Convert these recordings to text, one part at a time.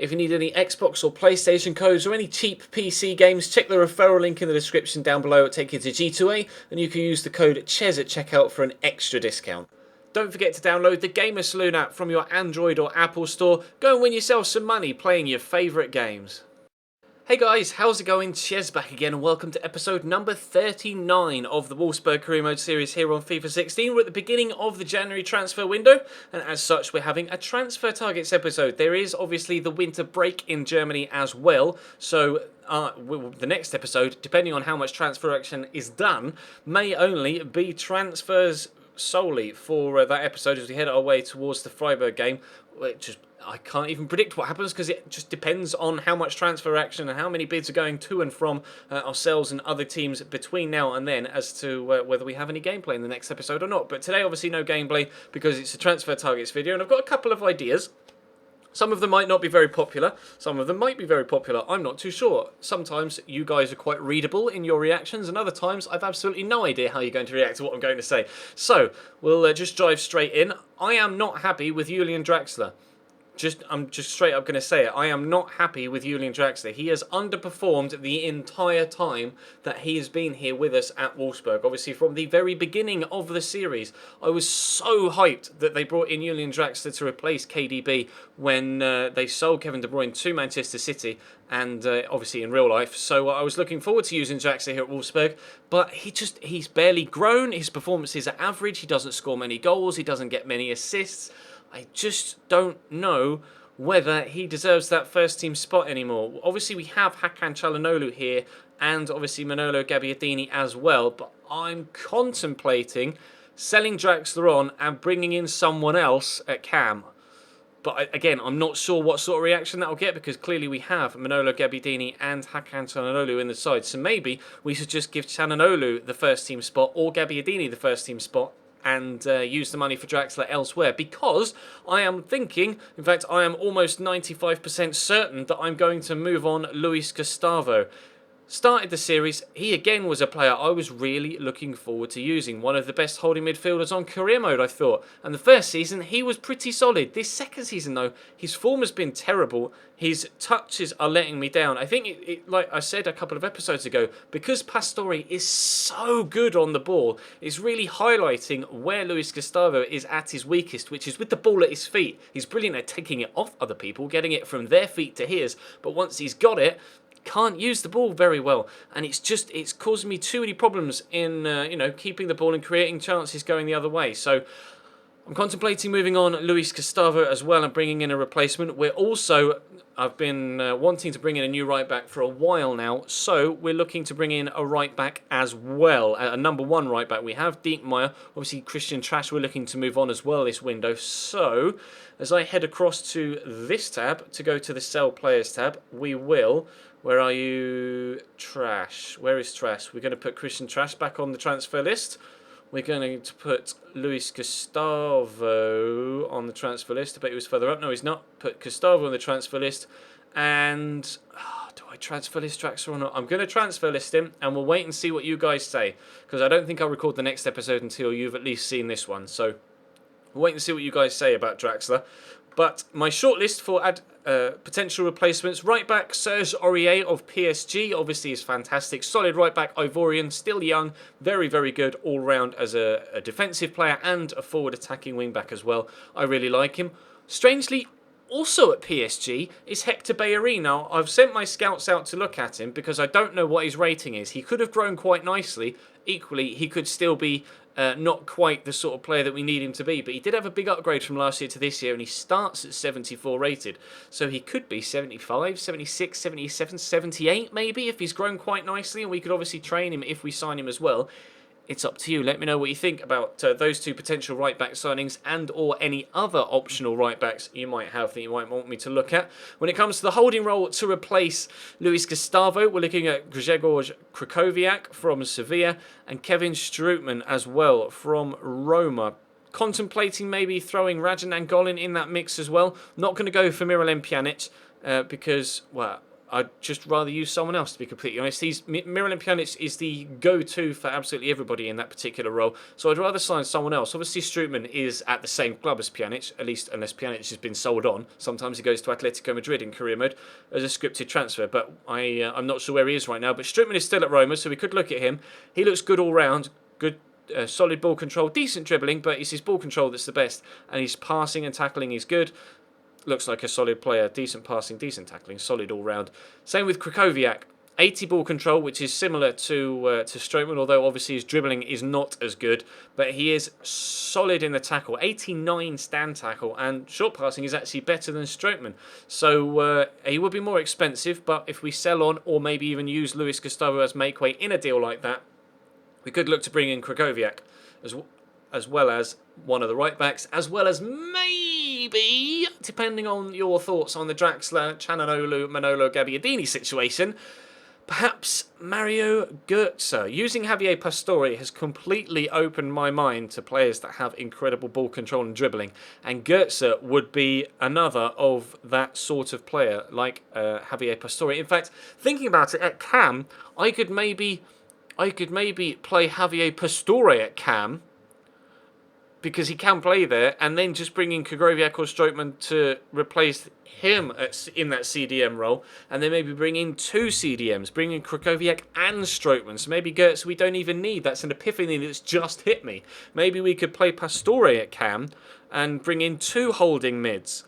If you need any Xbox or PlayStation codes or any cheap PC games, check the referral link in the description down below. It'll take you to G2A, and you can use the code CHES at checkout for an extra discount. Don't forget to download the Gamer Saloon app from your Android or Apple store. Go and win yourself some money playing your favourite games. Hey guys, how's it going? Chez back again, and welcome to episode number 39 of the Wolfsburg Career Mode series here on FIFA 16. We're at the beginning of the January transfer window, and as such we're having a transfer targets episode. There is obviously the winter break in Germany as well, so the next episode, depending on how much transfer action is done, may only be transfers solely for that episode as we head our way towards the Freiburg game, which I can't even predict what happens because it just depends on how much transfer action and how many bids are going to and from ourselves and other teams between now and then as to whether we have any gameplay in the next episode or not. But today obviously no gameplay because it's a transfer targets video, and I've got a couple of ideas. Some of them might not be very popular, some of them might be very popular, I'm not too sure. Sometimes you guys are quite readable in your reactions, and other times I've absolutely no idea how you're going to react to what I'm going to say. So, we'll just dive straight in. I am not happy with Julian Draxler. I'm just straight up going to say it. I am not happy with Julian Draxler. He has underperformed the entire time that he has been here with us at Wolfsburg. Obviously, from the very beginning of the series, I was so hyped that they brought in Julian Draxler to replace KDB when they sold Kevin De Bruyne to Manchester City, and obviously in real life. So I was looking forward to using Draxler here at Wolfsburg, but he's barely grown. His performances are average. He doesn't score many goals. He doesn't get many assists. I just don't know whether he deserves that first team spot anymore. Obviously, we have Hakan Çalhanoğlu here and obviously Manolo Gabbiadini as well, but I'm contemplating selling Draxler on and bringing in someone else at cam. But again, I'm not sure what sort of reaction that'll get because clearly we have Manolo Gabbiadini and Hakan Çalhanoğlu in the side. So maybe we should just give Çalhanoğlu the first team spot or Gabbiadini the first team spot and use the money for Draxler elsewhere, because I am thinking, in fact I am almost 95% certain that I'm going to move on Luis Gustavo. Started the series, he again was a player I was really looking forward to using. One of the best holding midfielders on career mode, I thought. And the first season, he was pretty solid. This second season, though, his form has been terrible. His touches are letting me down. I think, like I said a couple of episodes ago, because Pastore is so good on the ball, it's really highlighting where Luis Gustavo is at his weakest, which is with the ball at his feet. He's brilliant at taking it off other people, getting it from their feet to his, but once he's got it, can't use the ball very well, and it's causing me too many problems in keeping the ball and creating chances going the other way. So I'm contemplating moving on Luis Gustavo as well and bringing in a replacement. I've been wanting to bring in a new right back for a while now, so we're looking to bring in a right back as well, a number one right back. We have Diekmeyer, obviously Christian Trash we're looking to move on as well this window. So as I head across to this tab to go to the sell players tab, we will. Where are you? Trash. Where is Trash? We're going to put Christian Trash back on the transfer list. We're going to put Luis Gustavo on the transfer list. I bet he was further up. No, he's not. Put Gustavo on the transfer list. And do I transfer list Draxler or not? I'm going to transfer list him, and we'll wait and see what you guys say, because I don't think I'll record the next episode until you've at least seen this one. So we'll wait and see what you guys say about Draxler. But my shortlist for potential replacements: right back Serge Aurier of PSG, obviously is fantastic. Solid right back Ivorian, still young, very, very good all round as a defensive player and a forward attacking wing back as well. I really like him. Strangely, also at PSG is Hector Bellerin. Now, I've sent my scouts out to look at him because I don't know what his rating is. He could have grown quite nicely. Equally, he could still be not quite the sort of player that we need him to be, but he did have a big upgrade from last year to this year, and he starts at 74 rated, so he could be 75, 76, 77, 78 maybe if he's grown quite nicely, and we could obviously train him if we sign him as well. It's up to you. Let me know what you think about those two potential right-back signings and or any other optional right-backs you might have that you might want me to look at. When it comes to the holding role to replace Luis Gustavo, we're looking at Grzegorz Krychowiak from Sevilla and Kevin Strootman as well from Roma. Contemplating maybe throwing Rajan Angolin in that mix as well. Not going to go for Miralem Pjanic because, well, I'd just rather use someone else, to be completely honest. Miralem Pjanic is the go-to for absolutely everybody in that particular role, so I'd rather sign someone else. Obviously, Strootman is at the same club as Pjanic, at least unless Pjanic has been sold on. Sometimes he goes to Atletico Madrid in career mode as a scripted transfer, but I'm not sure where he is right now. But Strootman is still at Roma, so we could look at him. He looks good all round, good. Solid ball control, decent dribbling, but it's his ball control that's the best, and his passing and tackling is good. Looks like a solid player, decent passing, decent tackling, solid all round. Same with Krakowiak, 80 ball control, which is similar to Strootman, although obviously his dribbling is not as good, but he is solid in the tackle, 89 stand tackle, and short passing is actually better than Strootman. So he would be more expensive, but if we sell on or maybe even use Luis Gustavo as makeweight in a deal like that, we could look to bring in Krakowiak as well as one of the right backs, as well as maybe, depending on your thoughts on the Draxler, Chananolu, Manolo Gabbiadini situation, perhaps Mario Götze. Using Javier Pastore has completely opened my mind to players that have incredible ball control and dribbling, and Götze would be another of that sort of player, like Javier Pastore. In fact, thinking about it, at Cam, I could maybe play Javier Pastore at Cam, because he can play there, and then just bring in Krakowiak or Strootman to replace him in that CDM role, and then maybe bring in 2 CDMs, bring in Krakowiak and Strootman. So maybe Götze we don't even need. That's an epiphany that's just hit me. Maybe we could play Pastore at Cam and bring in 2 holding mids.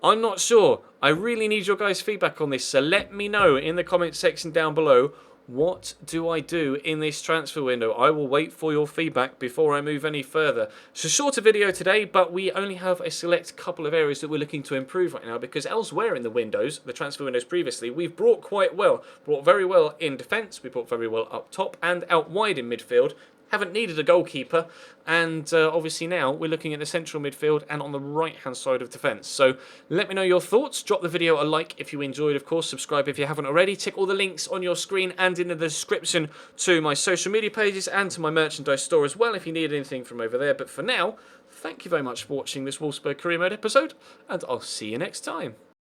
I'm not sure. I really need your guys' feedback on this, so let me know in the comment section down below. What do I do in this transfer window? I will wait for your feedback before I move any further. It's a shorter video today, but we only have a select couple of areas that we're looking to improve right now, because elsewhere in the windows, the transfer windows previously, we've brought quite well. Brought very well in defence, we brought very well up top and out wide in midfield. Haven't needed a goalkeeper, and obviously now we're looking at the central midfield and on the right-hand side of defence. So let me know your thoughts. Drop the video a like if you enjoyed, of course. Subscribe if you haven't already. Tick all the links on your screen and in the description to my social media pages and to my merchandise store as well if you need anything from over there. But for now, thank you very much for watching this Wolfsburg Career Mode episode, and I'll see you next time.